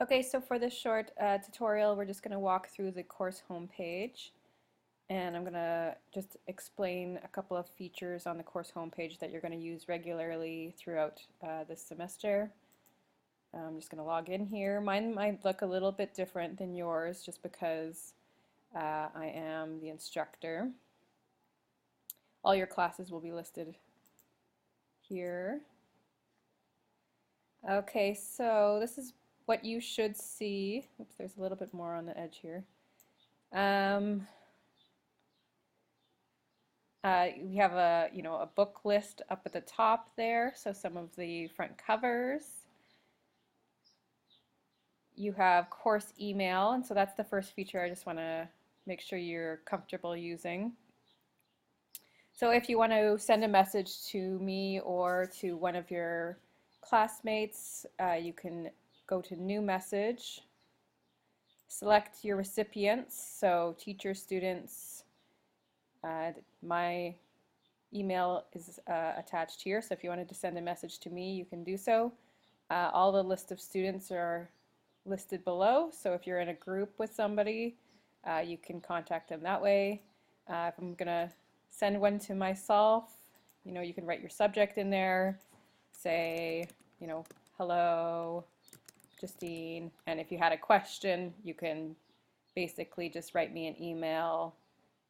Okay, so for this short tutorial, we're just going to walk through the course homepage, and I'm going to just explain a couple of features on the course homepage that you're going to use regularly throughout this semester. I'm just going to log in here. Mine might look a little bit different than yours just because I am the instructor. All your classes will be listed here. Okay, so this is what you should see. Oops, there's a little bit more on the edge here. We have a book list up at the top there, so some of the front covers. You have course email, and so that's the first feature I just want to make sure you're comfortable using. So if you want to send a message to me or to one of your classmates, you can go to New Message, select your recipients, so teachers, students. My email is attached here, so if you wanted to send a message to me, you can do so. All the list of students are listed below, so if you're in a group with somebody, you can contact them that way. If I'm going to send one to myself, you can write your subject in there, say, hello, Justine, and if you had a question, you can basically just write me an email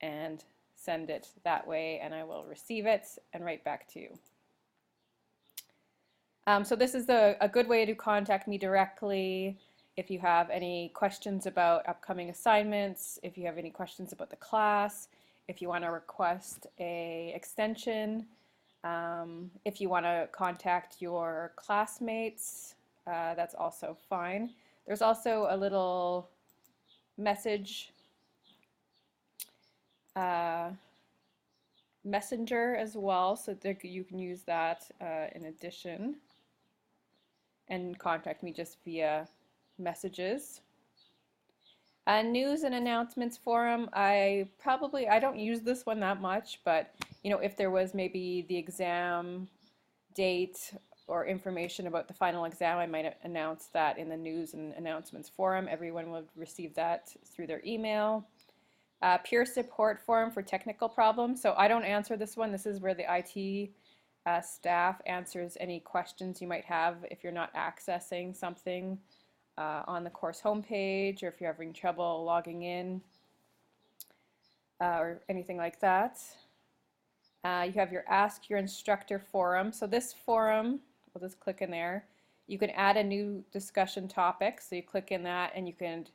and send it that way, and I will receive it and write back to you. So this is a good way to contact me directly if you have any questions about upcoming assignments, if you have any questions about the class, if you want to request an extension, if you want to contact your classmates, that's also fine. There's also a little message messenger as well, so that you can use that in addition and contact me just via messages. News and announcements forum, I don't use this one that much, but if there was maybe the exam date or information about the final exam, I might announce that in the news and announcements forum. Everyone would receive that through their email. Peer support forum for technical problems. So I don't answer this one. This is where the IT staff answers any questions you might have if you're not accessing something on the course homepage, or if you're having trouble logging in or anything like that. You have your Ask Your Instructor forum. So this forum, we'll just click in there. You can add a new discussion topic. So you click in that and you can,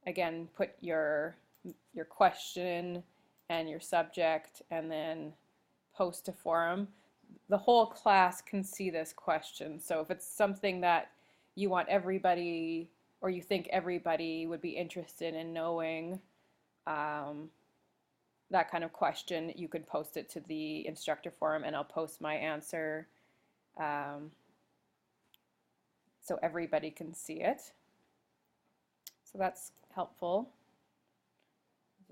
again, put your question and your subject and then post to forum. The whole class can see this question. So if it's something that you want everybody, or you think everybody would be interested in knowing, that kind of question, you could post it to the instructor forum and I'll post my answer so everybody can see it. So that's helpful.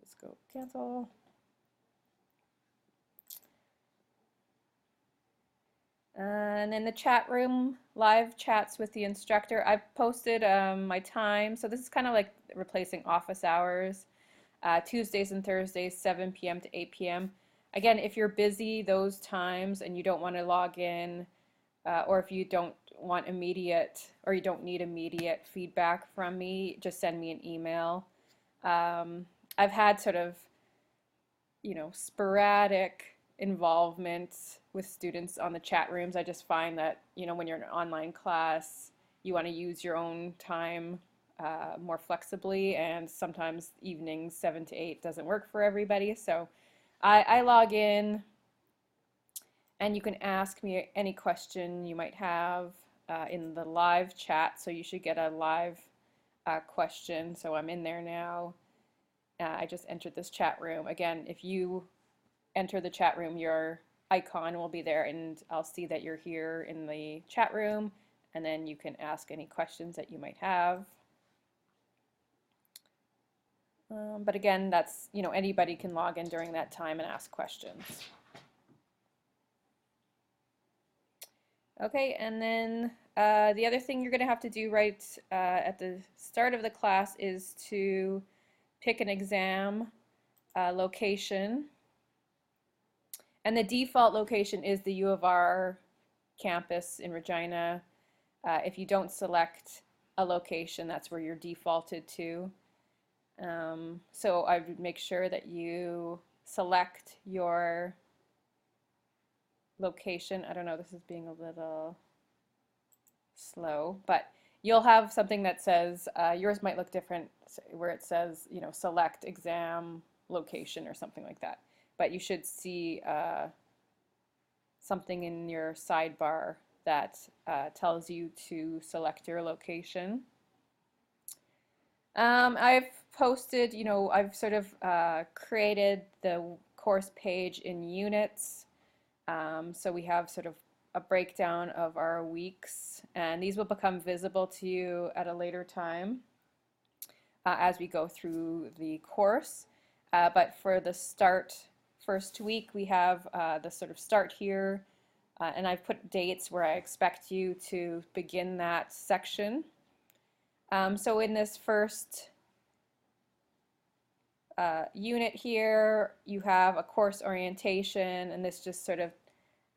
Just go cancel. And in the chat room, live chats with the instructor, I've posted my time. So this is kind of like replacing office hours. Tuesdays and Thursdays, 7 p.m. to 8 p.m. Again, if you're busy those times and you don't want to log in, or if you don't want immediate, or you don't need immediate feedback from me, just send me an email. I've had sort of, sporadic involvement with students on the chat rooms. I just find that, when you're in an online class, you want to use your own time more flexibly, and sometimes evenings 7 to 8 doesn't work for everybody. So I log in and you can ask me any question you might have in the live chat. So you should get a live question. So I'm in there now. I just entered this chat room. Again, if you enter the chat room, your icon will be there and I'll see that you're here in the chat room, and then you can ask any questions that you might have. But again, that's, anybody can log in during that time and ask questions. Okay, and then the other thing you're going to have to do right at the start of the class is to pick an exam location. And the default location is the U of R campus in Regina. If you don't select a location, that's where you're defaulted to. So I would make sure that you select your location. I don't know, this is being a little slow, but you'll have something that says, yours might look different, where it says, you know, select exam location or something like that. But you should see something in your sidebar that tells you to select your location. I've posted, you know, I've sort of created the course page in units. So we have sort of a breakdown of our weeks, and these will become visible to you at a later time as we go through the course. But for the first week, we have the sort of start here, and I've put dates where I expect you to begin that section. So in this first unit here, you have a course orientation, and this just sort of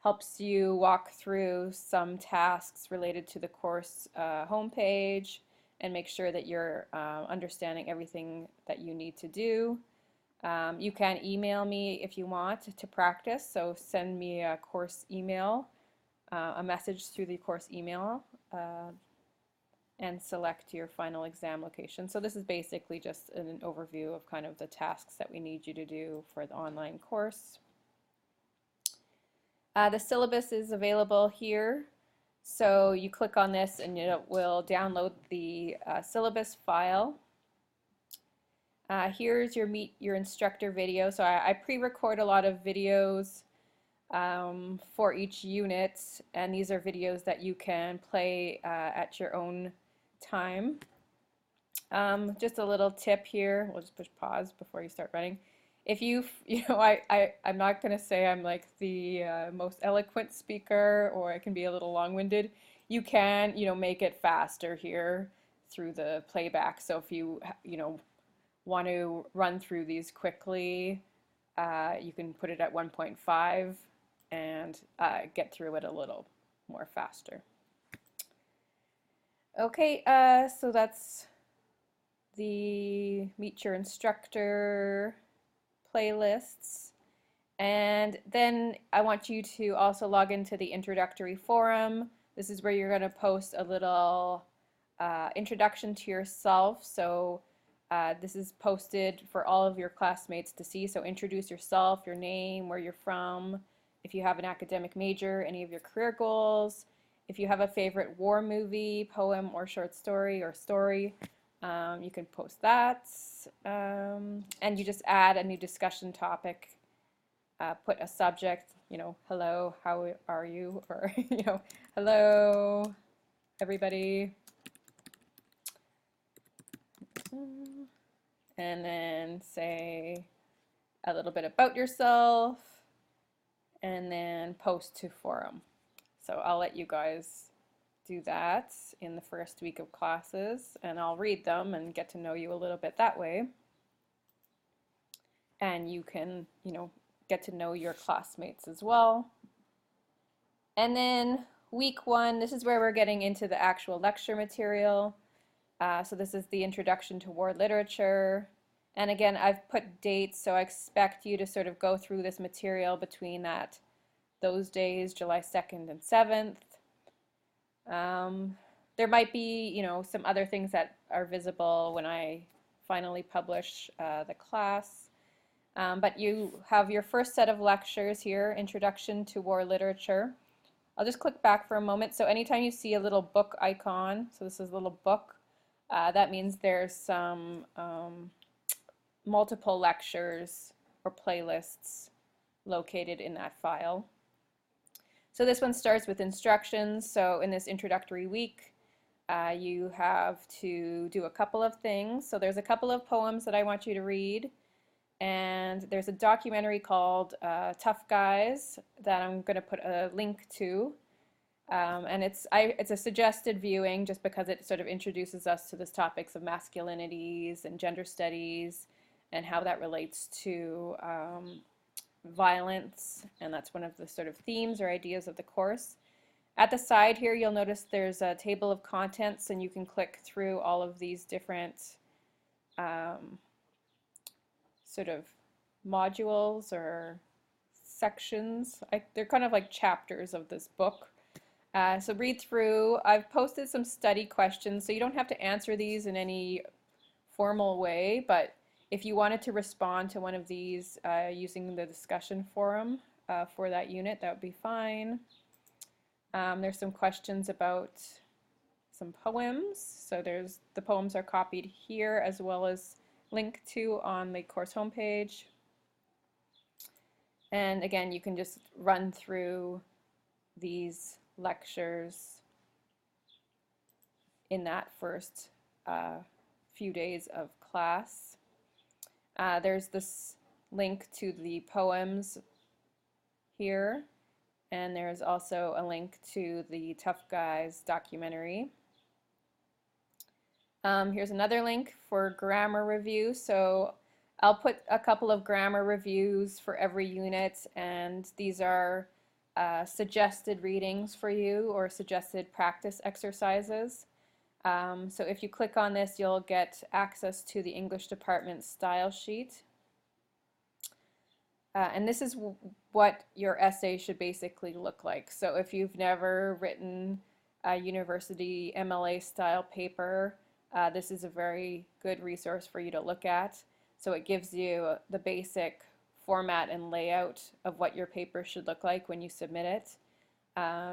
helps you walk through some tasks related to the course homepage and make sure that you're understanding everything that you need to do. You can email me if you want to practice, so send me a course email, a message through the course email, and select your final exam location. So this is basically just an overview of kind of the tasks that we need you to do for the online course. The syllabus is available here, so you click on this and it will download the syllabus file. Here's your Meet Your Instructor video. So I pre-record a lot of videos for each unit, and these are videos that you can play at your own time. Just a little tip here, we'll just push pause before you start running. If you know, I'm not going to say I'm like the most eloquent speaker, or I can be a little long-winded. You can, you know, make it faster here through the playback. So if you know, want to run through these quickly, you can put it at 1.5 and get through it a little more faster. Okay, so that's the Meet Your Instructor playlists. And then I want you to also log into the Introductory Forum. This is where you're going to post a little introduction to yourself. So this is posted for all of your classmates to see. So introduce yourself, your name, where you're from, if you have an academic major, any of your career goals, if you have a favorite war movie, poem, or short story, or story, you can post that. And you just add a new discussion topic, put a subject, you know, hello, how are you? Or, you know, hello, everybody. And then say a little bit about yourself, and then post to forum. So I'll let you guys do that in the first week of classes, and I'll read them and get to know you a little bit that way. And you can, you know, get to know your classmates as well. And then week 1, this is where we're getting into the actual lecture material. So this is the Introduction to War Literature. And again, I've put dates, so I expect you to sort of go through this material between those days, July 2nd and 7th. There might be, you know, some other things that are visible when I finally publish the class. But you have your first set of lectures here, Introduction to War Literature. I'll just click back for a moment. So anytime you see a little book icon, so this is a little book, that means there's some multiple lectures or playlists located in that file. So this one starts with instructions. So in this introductory week, you have to do a couple of things. So there's a couple of poems that I want you to read. And there's a documentary called Tough Guys that I'm going to put a link to. And it's a suggested viewing just because it sort of introduces us to the topics of masculinities and gender studies and how that relates to violence, and that's one of the sort of themes or ideas of the course. At the side here, you'll notice there's a table of contents, and you can click through all of these different sort of modules or sections. They're kind of like chapters of this book. So read through. I've posted some study questions, so you don't have to answer these in any formal way, but if you wanted to respond to one of these using the discussion forum for that unit, that would be fine. There's some questions about some poems. So the poems are copied here as well as linked to on the course homepage. And again, you can just run through these lectures in that first few days of class. There's this link to the poems here, and there's also a link to the Tough Guys documentary. Here's another link for grammar review. So I'll put a couple of grammar reviews for every unit, and these are suggested readings for you or suggested practice exercises. So if you click on this, you'll get access to the English department style sheet. And this is what your essay should basically look like. So if you've never written a university MLA style paper, this is a very good resource for you to look at. So it gives you the basic format and layout of what your paper should look like when you submit it.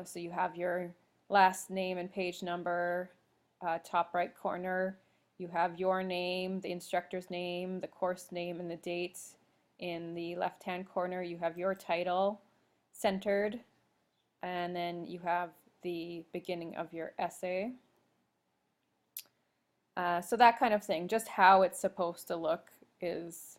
So you have your last name and page number, top right corner. You have your name, the instructor's name, the course name, and the date. In the left-hand corner, you have your title centered, and then you have the beginning of your essay. So that kind of thing, just how it's supposed to look is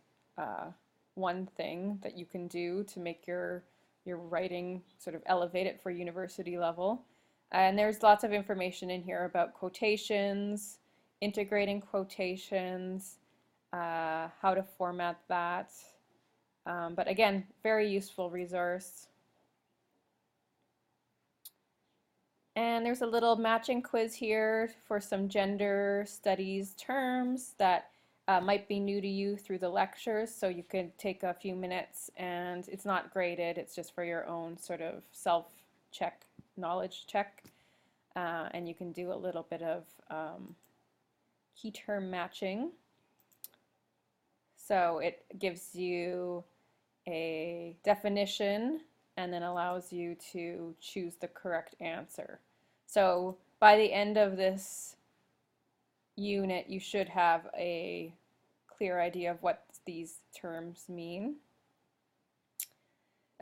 one thing that you can do to make your writing sort of elevate it for university level. And there's lots of information in here about quotations, integrating quotations, how to format that. But again, very useful resource. And there's a little matching quiz here for some gender studies terms that might be new to you through the lectures. So you could take a few minutes, and it's not graded, it's just for your own sort of self-check, knowledge check. And you can do a little bit of key term matching. So it gives you a definition and then allows you to choose the correct answer. So by the end of this unit, you should have a clear idea of what these terms mean.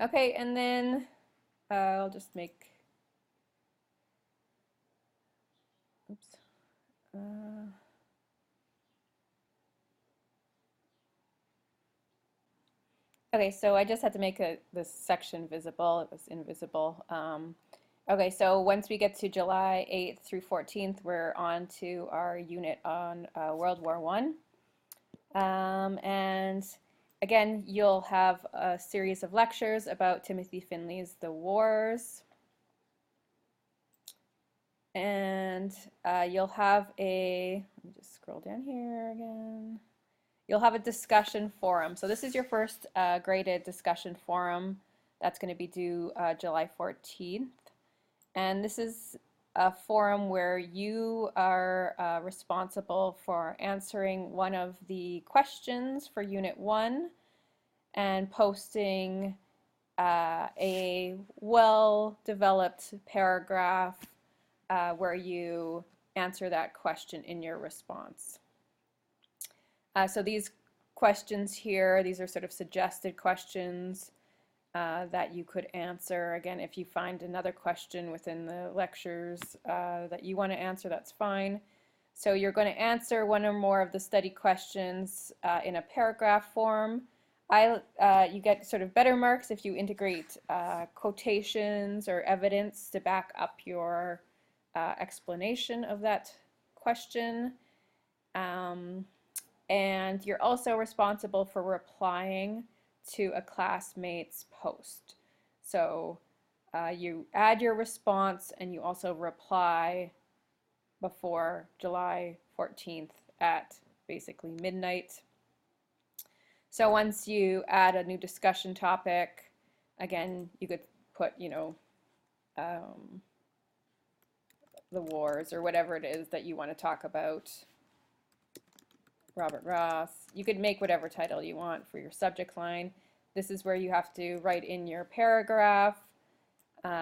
Okay, and then I'll just make, oops. Okay, so I just had to make this section visible. It was invisible. Okay, so once we get to July 8th through 14th, we're on to our unit on World War I. And again, you'll have a series of lectures about Timothy Finley's The Wars. And you'll have a, let me just scroll down here again. You'll have a discussion forum. So this is your first graded discussion forum. That's going to be due July 14th. And this is a forum where you are responsible for answering one of the questions for Unit 1 and posting a well-developed paragraph where you answer that question in your response. So these questions here, these are sort of suggested questions that you could answer. Again, if you find another question within the lectures that you want to answer, that's fine. So you're going to answer one or more of the study questions in a paragraph form. You get sort of better marks if you integrate quotations or evidence to back up your explanation of that question. Um, and you're also responsible for replying to a classmate's post. So you add your response and you also reply before July 14th at basically midnight. So once you add a new discussion topic, again, you could put, um, the wars or whatever it is that you want to talk about. Robert Ross. You could make whatever title you want for your subject line. This is where you have to write in your paragraph.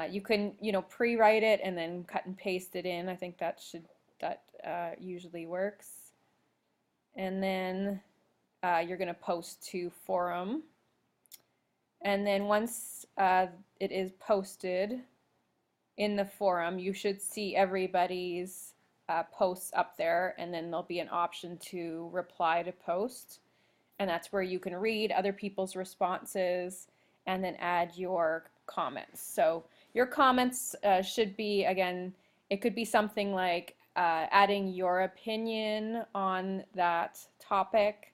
You can, pre-write it and then cut and paste it in. I think that usually works. And then you're going to post to forum. And then once it is posted in the forum, you should see everybody's posts up there, and then there'll be an option to reply to post. And that's where you can read other people's responses and then add your comments. So your comments should be, again, it could be something like adding your opinion on that topic.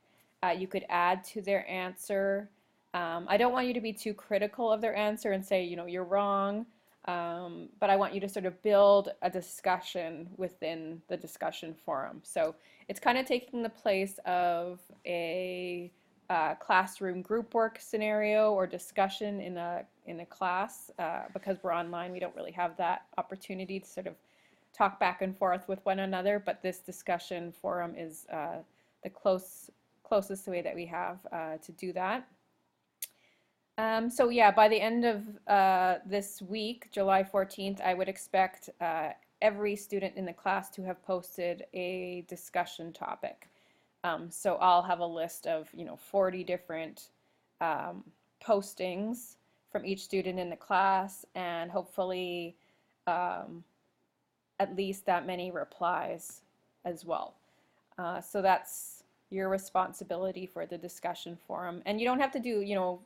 You could add to their answer. I don't want you to be too critical of their answer and say, you're wrong, but I want you to sort of build a discussion within the discussion forum. So it's kind of taking the place of a classroom group work scenario or discussion in a class. Because we're online, we don't really have that opportunity to sort of talk back and forth with one another, but this discussion forum is the closest way that we have to do that. So yeah, by the end of this week, July 14th, I would expect every student in the class to have posted a discussion topic. So I'll have a list of 40 different postings from each student in the class, and hopefully at least that many replies as well. So that's your responsibility for the discussion forum. And you don't have to do,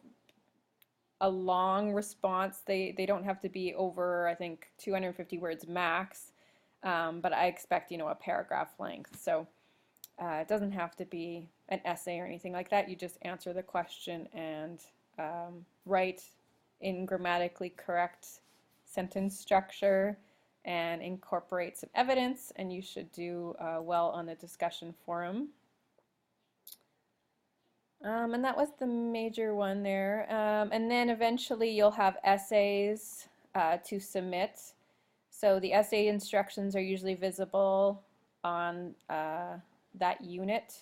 a long response. They don't have to be over, I think, 250 words max. But I expect, a paragraph length. So it doesn't have to be an essay or anything like that. You just answer the question and write in grammatically correct sentence structure and incorporate some evidence, and you should do well on the discussion forum. And that was the major one there. And then eventually you'll have essays to submit. So the essay instructions are usually visible on that unit.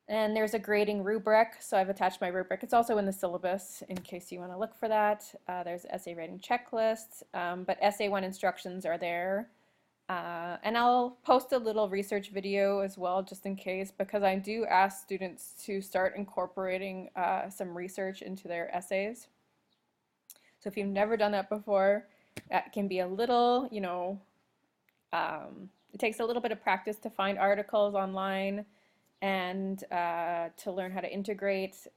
And there's a grading rubric, so I've attached my rubric. It's also in the syllabus in case you want to look for that. There's essay writing checklist, but essay 1 instructions are there. And I'll post a little research video as well, just in case, because I do ask students to start incorporating some research into their essays. So if you've never done that before, that can be a little, it takes a little bit of practice to find articles online and to learn how to integrate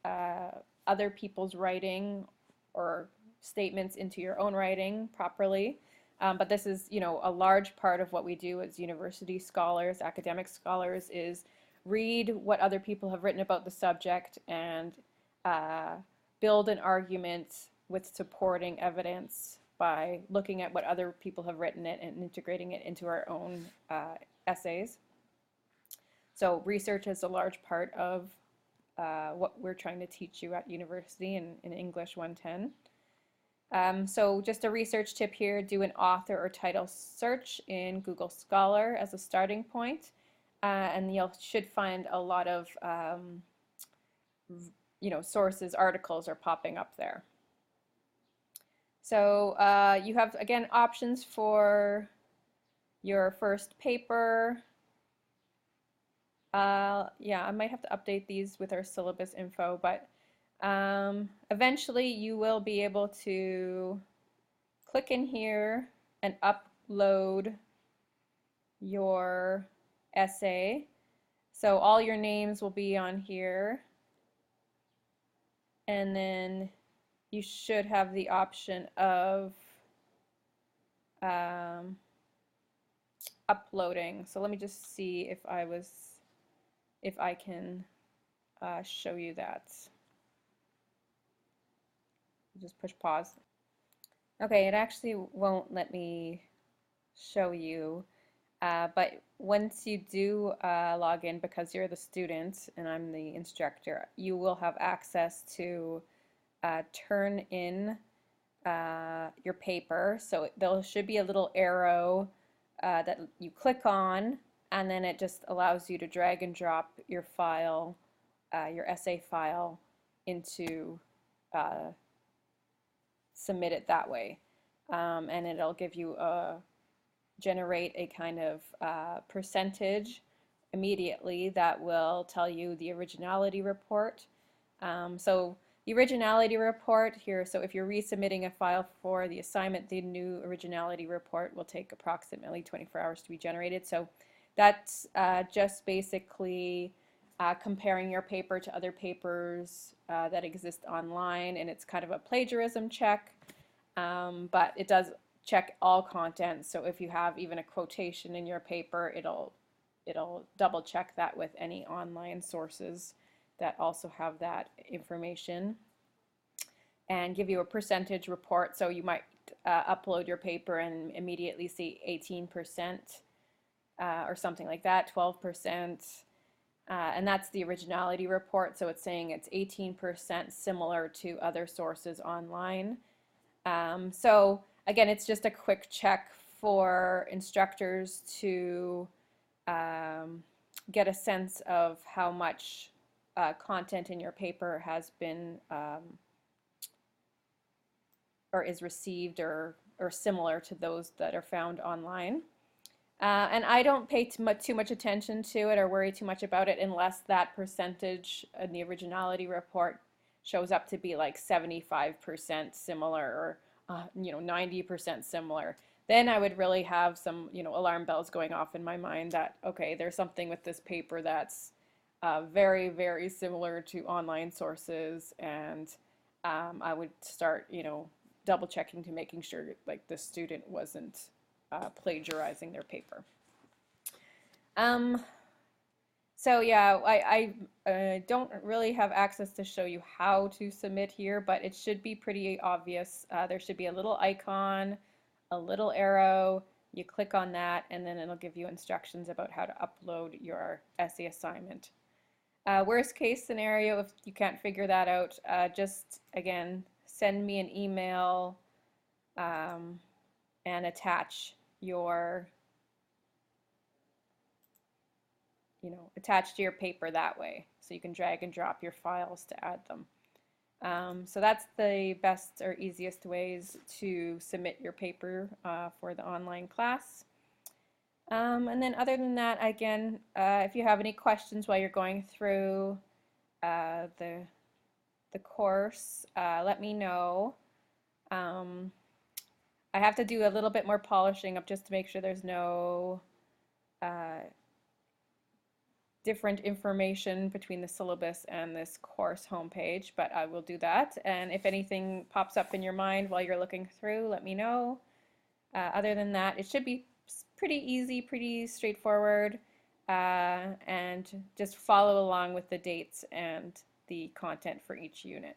other people's writing or statements into your own writing properly. But this is, a large part of what we do as university scholars, academic scholars, is read what other people have written about the subject and build an argument with supporting evidence by looking at what other people have written it and integrating it into our own essays. So research is a large part of what we're trying to teach you at university in English 110. So just a research tip here, do an author or title search in Google Scholar as a starting point, and you should find a lot of sources, articles are popping up there. So you have, again, options for your first paper. Yeah, I might have to update these with our syllabus info, but eventually you will be able to click in here and upload your essay. So all your names will be on here, and then you should have the option of um, uploading. So let me just see if I can show you that. Just push pause. Okay, it actually won't let me show you, but once you do log in, because you're the student and I'm the instructor, you will have access to turn in your paper. So there should be a little arrow that you click on, and then it just allows you to drag and drop your file, your essay file, into submit it that way. And it'll give you generate a kind of percentage immediately that will tell you the originality report. So the originality report here, so if you're resubmitting a file for the assignment, the new originality report will take approximately 24 hours to be generated. So that's just basically comparing your paper to other papers that exist online, and it's kind of a plagiarism check, but it does check all content. So if you have even a quotation in your paper, it'll double check that with any online sources that also have that information, and give you a percentage report. So you might upload your paper and immediately see 18% or something like that, 12%. And that's the originality report, so it's saying it's 18% similar to other sources online. So again, it's just a quick check for instructors to get a sense of how much content in your paper has been or is received or similar to those that are found online. And I don't pay too much attention to it or worry too much about it unless that percentage in the originality report shows up to be like 75% similar or 90% similar. Then I would really have some alarm bells going off in my mind that, okay, there's something with this paper that's very, very similar to online sources, and I would start double checking to making sure like the student wasn't plagiarizing their paper. So yeah, I don't really have access to show you how to submit here, but it should be pretty obvious. There should be a little icon, a little arrow. You click on that, and then it'll give you instructions about how to upload your essay assignment. Worst case scenario, if you can't figure that out, just again send me an email and attach your attached to your paper that way, so you can drag and drop your files to add them. So that's the best or easiest ways to submit your paper for the online class. And then other than that, again, if you have any questions while you're going through the course, let me know. I have to do a little bit more polishing up just to make sure there's no different information between the syllabus and this course homepage, but I will do that. And if anything pops up in your mind while you're looking through, let me know. Other than that, it should be pretty easy, pretty straightforward, and just follow along with the dates and the content for each unit.